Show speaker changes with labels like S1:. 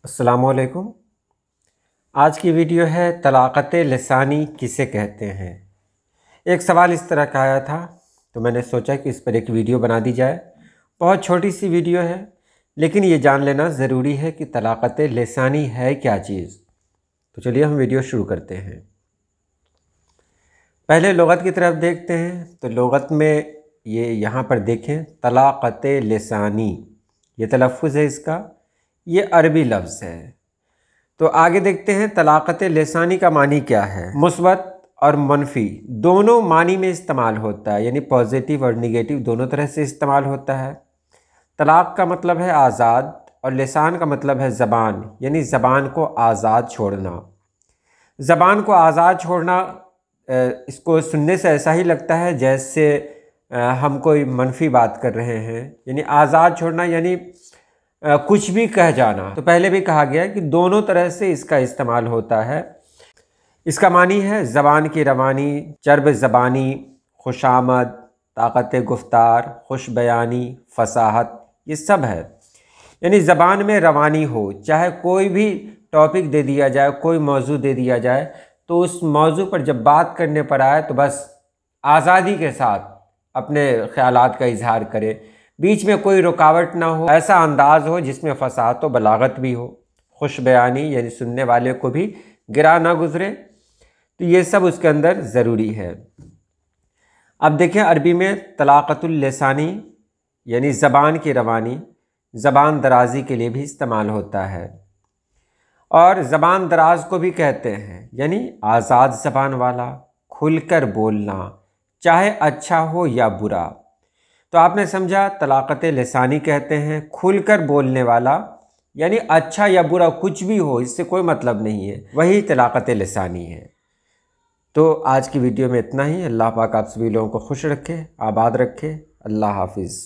S1: अस्सलामु अलैकुम। आज की वीडियो है तलाक़त लिसानी किसे कहते हैं। एक सवाल इस तरह का आया था तो मैंने सोचा कि इस पर एक वीडियो बना दी जाए। बहुत छोटी सी वीडियो है लेकिन ये जान लेना ज़रूरी है कि तलाक़त लिसानी है क्या चीज़। तो चलिए हम वीडियो शुरू करते हैं। पहले लुग़त की तरफ देखते हैं तो लुग़त में ये यहाँ पर देखें तलाक़त लिसानी, ये तलफ़्फ़ुज़ है इसका, ये अरबी लफ्ज़ है। तो आगे देखते हैं तलाक़त लिसानी का मानी क्या है। मुस्बत और मनफ़ी दोनों मानी में इस्तेमाल होता है, यानी पॉजिटिव और निगेटिव दोनों तरह से इस्तेमाल होता है। तलाक़ का मतलब है आज़ाद और लिसान का मतलब है ज़बान, यानी ज़बान को आज़ाद छोड़ना। ज़बान को आज़ाद छोड़ना इसको सुनने से ऐसा ही लगता है जैसे हम कोई मनफ़ी बात कर रहे हैं, यानी आज़ाद छोड़ना यानी कुछ भी कह जाना। तो पहले भी कहा गया कि दोनों तरह से इसका इस्तेमाल होता है। इसका मानी है ज़बान की रवानी, चर्ब ज़बानी, खुशामद, ताक़त गुफ्तार, खुश बयानी, फसाहत, ये सब है। यानी ज़बान में रवानी हो, चाहे कोई भी टॉपिक दे दिया जाए, कोई मौजू दे दिया जाए तो उस मौजू पर जब बात करने पर आए तो बस आज़ादी के साथ अपने ख़यालात का इजहार करे, बीच में कोई रुकावट ना हो, ऐसा अंदाज़ हो जिसमें फसाहत व बलागत भी हो, खुश बयानी यानी सुनने वाले को भी गिरा ना गुज़रे। तो ये सब उसके अंदर ज़रूरी है। अब देखें अरबी में तलाक़तुल लिसानी यानी ज़बान की रवानी, ज़बान दराज़ी के लिए भी इस्तेमाल होता है और ज़बान दराज को भी कहते हैं, यानी आज़ाद ज़बान वाला, खुलकर बोलना, चाहे अच्छा हो या बुरा। तो आपने समझा तलाक़त लिसानी कहते हैं खुलकर बोलने वाला, यानी अच्छा या बुरा कुछ भी हो, इससे कोई मतलब नहीं है, वही तलाक़त लिसानी है। तो आज की वीडियो में इतना ही। अल्लाह पाक आप सभी लोगों को खुश रखे, आबाद रखे। अल्लाह हाफिज़।